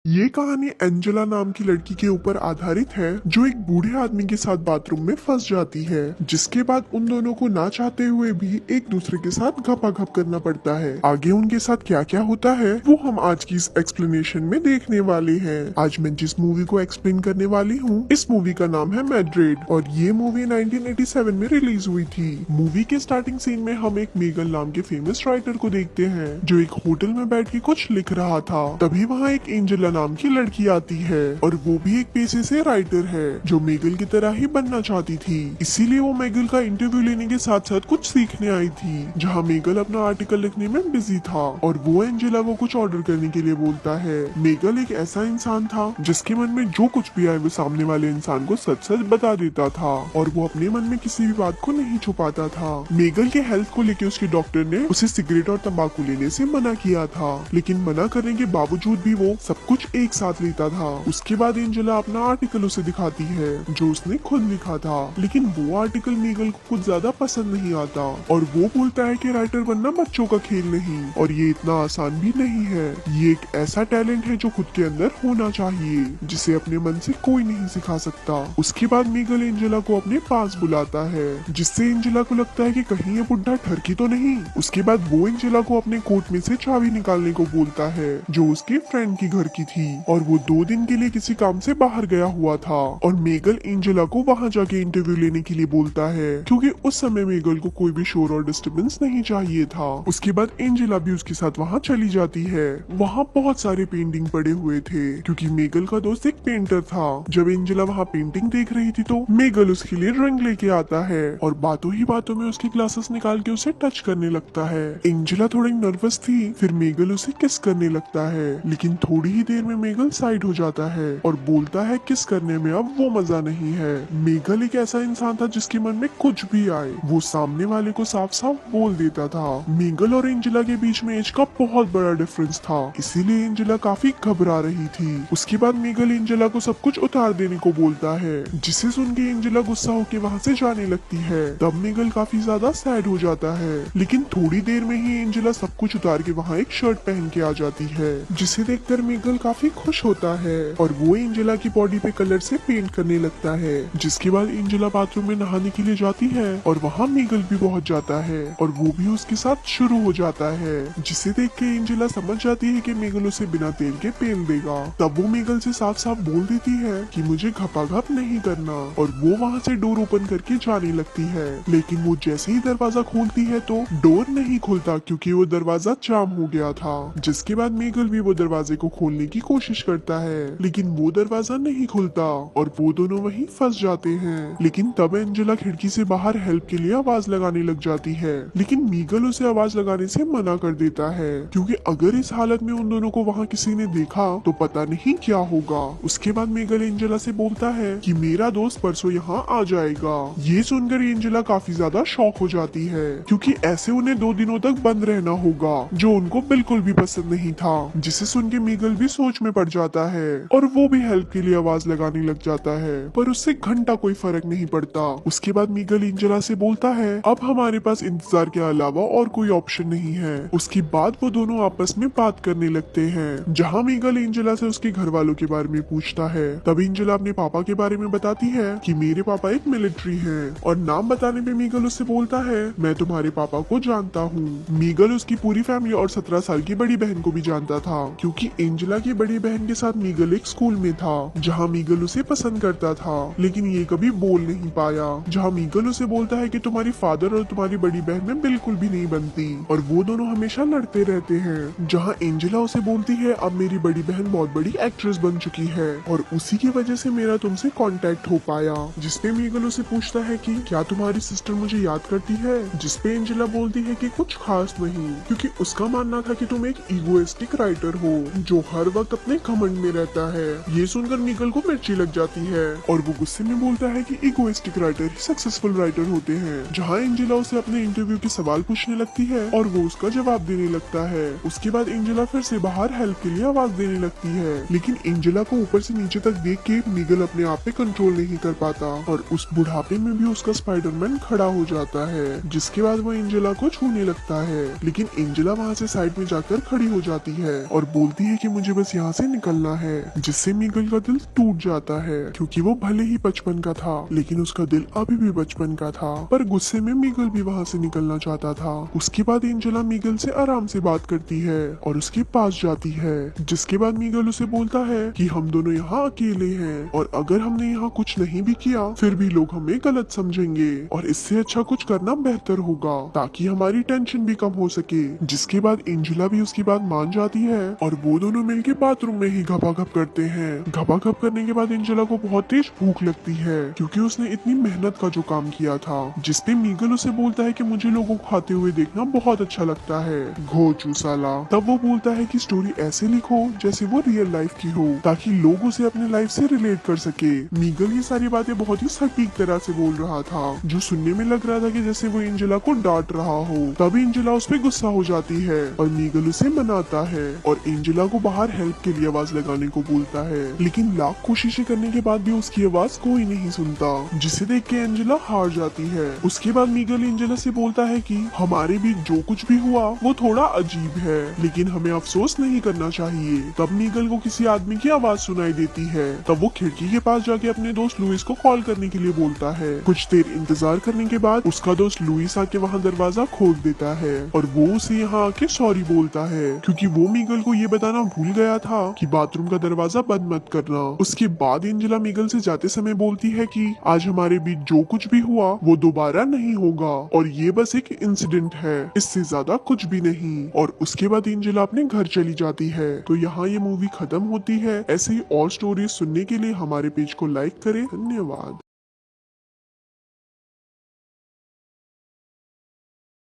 ये कहानी एंजेला नाम की लड़की के ऊपर आधारित है जो एक बूढ़े आदमी के साथ बाथरूम में फंस जाती है, जिसके बाद उन दोनों को ना चाहते हुए भी एक दूसरे के साथ घपाघप करना पड़ता है। आगे उनके साथ क्या क्या होता है वो हम आज की इस एक्सप्लेनेशन में देखने वाले हैं। आज मैं जिस मूवी को एक्सप्लेन करने वाली हूँ इस मूवी का नाम है मैड्रिड और ये मूवी 1987 में रिलीज हुई थी। मूवी के स्टार्टिंग सीन में हम एक मेगल नाम के फेमस राइटर को देखते हैं जो एक होटल में बैठ के कुछ लिख रहा था। तभी वहाँ एक एंजेला नाम की लड़की आती है और वो भी एक पेशे से राइटर है जो मेगल की तरह ही बनना चाहती थी। इसीलिए वो मेगल का इंटरव्यू लेने के साथ साथ कुछ सीखने आई थी, जहाँ मेगल अपना आर्टिकल लिखने में बिजी था और वो एंजेला को कुछ ऑर्डर करने के लिए बोलता है। मेगल एक ऐसा इंसान था जिसके मन में जो कुछ भी आए वो सामने वाले इंसान को सच सच बता देता था और वो अपने मन में किसी भी बात को नहीं छुपाता था। मेगल के हेल्थ को लेकर उसके डॉक्टर ने उसे सिगरेट और तंबाकू लेने से मना किया था, लेकिन मना करने के बावजूद भी वो सब कुछ एक साथ लेता था। उसके बाद एंजेला अपना आर्टिकल उसे दिखाती है जो उसने खुद लिखा था, लेकिन वो आर्टिकल मेगल को कुछ ज्यादा पसंद नहीं आता और वो बोलता है कि राइटर बनना बच्चों का खेल नहीं और ये इतना आसान भी नहीं है। ये एक ऐसा टैलेंट है जो खुद के अंदर होना चाहिए, जिसे अपने मन से कोई नहीं सिखा सकता। उसके बाद मेगल एंजेला को अपने पास बुलाता है, जिससे एंजेला को लगता है कि कहीं ये बुढ़ा ठरकी तो नहीं। उसके बाद वो एंजेला को अपने कोट में से चाबी निकालने को बोलता है जो उसके फ्रेंड की घर की थी और वो 2 दिन के लिए किसी काम से बाहर गया हुआ था और मेगल एंजेला को वहाँ जाके इंटरव्यू लेने के लिए बोलता है क्योंकि उस समय मेगल को कोई भी शोर और डिस्टरबेंस नहीं चाहिए था। उसके बाद एंजेला भी उसके साथ वहाँ चली जाती है। वहाँ बहुत सारे पेंटिंग पड़े हुए थे क्योंकि मेगल का दोस्त एक पेंटर था। जब एंजेला वहाँ पेंटिंग देख रही थी तो मेगल उसके लिए रंग लेके आता है और बातों ही बातों में उसकी ग्लासेस निकाल के उसे टच करने लगता है। एंजेला थोड़ी नर्वस थी, फिर मेगल उसे किस करने लगता है, लेकिन थोड़ी ही देर में मेगल साइड हो जाता है और बोलता है किस करने में अब वो मजा नहीं है। मेगल एक ऐसा इंसान था जिसके मन में कुछ भी आए वो सामने वाले को साफ साफ बोल देता था। मेगल और एंजेला के बीच में एज का बहुत बड़ा डिफरेंस था, इसीलिए एंजेला काफी घबरा रही थी। उसके बाद मेगल एंजेला को सब कुछ उतार देने को बोलता है, जिसे सुन के एंजेला गुस्सा होकर वहाँ से जाने लगती है। तब मेगल काफी ज्यादा सैड हो जाता है, लेकिन थोड़ी देर में ही एंजेला सब कुछ उतार के वहाँ एक शर्ट पहन के आ जाती है, जिसे देखकर मेगल काफी खुश होता है और वो एंजेला की बॉडी पे कलर से पेंट करने लगता है। जिसके बाद एंजेला बाथरूम में नहाने के लिए जाती है और वहाँ मेगल भी पहुँच जाता है और वो भी उसके साथ शुरू हो जाता है, जिसे देख के एंजेला समझ जाती है कि मेगल उसे बिना तेल के पेल देगा। तब वो मेगल से साफ साफ बोल देती है कि मुझे घपाघप नहीं करना और वो वहाँ से डोर ओपन करके जाने लगती है, लेकिन वो जैसे ही दरवाजा खोलती है तो डोर नहीं खुलता क्योंकि वो दरवाजा जाम हो गया था। जिसके बाद मेगल भी वो दरवाजे को खोलने की कोशिश करता है, लेकिन वो दरवाजा नहीं खुलता और वो दोनों वहीं फंस जाते हैं। लेकिन तब एंजेला खिड़की से बाहर हेल्प के लिए आवाज लगाने लग जाती है, लेकिन मेगल उसे आवाज लगाने से मना कर देता है क्योंकि अगर इस हालत में उन दोनों को वहाँ किसी ने देखा तो पता नहीं क्या होगा। उसके बाद मेगल एंजेला से बोलता है कि मेरा दोस्त परसों यहाँ आ जाएगा। ये सुनकर एंजेला काफी ज्यादा शॉक हो जाती है क्योंकि ऐसे उन्हें 2 दिनों तक बंद रहना होगा जो उनको बिल्कुल भी पसंद नहीं था। जिसे सुन के मेगल भी सोच में पड़ जाता है और वो भी हेल्प के लिए आवाज लगाने लग जाता है, पर उससे घंटा कोई फर्क नहीं पड़ता। उसके बाद मेगल एंजेला से बोलता है अब हमारे पास इंतजार के अलावा और कोई ऑप्शन नहीं है। उसके बाद वो दोनों आपस में बात करने लगते हैं, जहाँ मेगल एंजेला से उसके घर वालों के बारे में पूछता है। तब एंजेला अपने पापा के बारे में बताती है कि मेरे पापा एक मिलिट्री हैं और नाम बताने पे मेगल उससे बोलता है मैं तुम्हारे पापा को जानता हूँ। मेगल उसकी पूरी फैमिली और 17 साल की बड़ी बहन को भी जानता था क्योंकि एंजेला की बड़ी बहन के साथ मेगल एक स्कूल में था जहाँ मेगल उसे पसंद करता था, लेकिन ये कभी बोल नहीं पाया। जहाँ मेगल उसे बोलता है कि तुम्हारी फादर और तुम्हारी बड़ी बहन में बिल्कुल भी नहीं बनती और वो दोनों हमेशा लड़ते रहते हैं। जहाँ एंजेला उसे बोलती है अब मेरी बड़ी बहन बहुत बड़ी एक्ट्रेस बन चुकी है और उसी की वजह से मेरा तुमसे कांटेक्ट हो पाया। जिसपे मेगल उसे पूछता है कि क्या तुम्हारी सिस्टर मुझे याद करती है, जिसपे एंजेला बोलती है कि कुछ खास नहीं क्योंकि उसका मानना था कि तुम एक इगोइस्टिक राइटर हो जो हर वक्त अपने घमंड में रहता है। ये सुनकर मेगल को मिर्ची लग जाती है और वो गुस्से में बोलता है कि इगोइस्टिक राइटर ही सक्सेसफुल राइटर होते हैं। जहाँ एंजेला उसे अपने इंटरव्यू के सवाल पूछने लगती है और वो उसका जवाब देने लगता है। उसके बाद एंजेला फिर से बाहर हेल्प के लिए आवाज देने लगती है, लेकिन एंजेला को ऊपर से नीचे तक देख के मेगल अपने आप पे कंट्रोल नहीं कर पाता और उस बुढ़ापे में भी उसका स्पाइडरमैन खड़ा हो जाता है। जिसके बाद वो एंजेला को छूने लगता है, लेकिन एंजेला वहाँ से साइड में जाकर खड़ी हो जाती है और बोलती है कि मुझे बस बस यहाँ से निकलना है, जिससे मीगल का दिल टूट जाता है क्योंकि वो भले ही बचपन का था लेकिन उसका दिल अभी भी बचपन का था। पर गुस्से में मीगल भी वहाँ से निकलना चाहता था। उसके बाद एंजेला मीगल से आराम से बात करती है और उसके पास जाती है, जिसके बाद मीगल उसे बोलता है कि हम दोनों यहाँ अकेले हैं और अगर हमने यहाँ कुछ नहीं भी किया फिर भी लोग हमें गलत समझेंगे और इससे अच्छा कुछ करना बेहतर होगा ताकि हमारी टेंशन भी कम हो सके। जिसके बाद एंजेला भी उसकी बात मान जाती है और वो दोनों मिलके बाथरूम में ही घपाघप करते हैं। घपाघप करने के बाद एंजेला को बहुत तेज भूख लगती है क्योंकि उसने इतनी मेहनत का जो काम किया था, जिसपे मीगल उसे बोलता है कि मुझे लोगों को खाते हुए देखना बहुत अच्छा लगता है, घो चूसाला। तब वो बोलता है कि स्टोरी ऐसे लिखो जैसे वो रियल लाइफ की हो ताकि लोग उसे अपने लाइफ से रिलेट कर सके। मीगल ये सारी बातें बहुत ही सटीक तरह से बोल रहा था जो सुनने में लग रहा था कि जैसे वो एंजेला को डांट रहा हो। तब एंजेला उस पर गुस्सा हो जाती है और मीगल उसे मनाता है और एंजेला को बाहर हेल्प के लिए आवाज लगाने को बोलता है, लेकिन लाख कोशिशें करने के बाद भी उसकी आवाज कोई नहीं सुनता, जिसे देख के एंजेला हार जाती है। उसके बाद मीगल एंजेला से बोलता है कि हमारे बीच जो कुछ भी हुआ वो थोड़ा अजीब है लेकिन हमें अफसोस नहीं करना चाहिए। तब मीगल को किसी आदमी की आवाज सुनाई देती है। तब वो खिड़की के पास जाके अपने दोस्त लुइस को कॉल करने के लिए बोलता है। कुछ देर इंतजार करने के बाद उसका दोस्त लुइस आके वहाँ दरवाजा खोल देता है और वो उसे यहाँ आके सॉरी बोलता है क्योंकि वो मीगल को ये बताना भूल गया था कि बाथरूम का दरवाजा बंद मत करना। उसके बाद एंजेला मीगल से जाते समय बोलती है कि आज हमारे बीच जो कुछ भी हुआ वो दोबारा नहीं होगा और ये बस एक इंसिडेंट है, इससे ज्यादा कुछ भी नहीं। और उसके बाद एंजेला अपने घर चली जाती है। तो यहाँ ये मूवी खत्म होती है। ऐसे ही और स्टोरीज सुनने के लिए हमारे पेज को लाइक करें। धन्यवाद।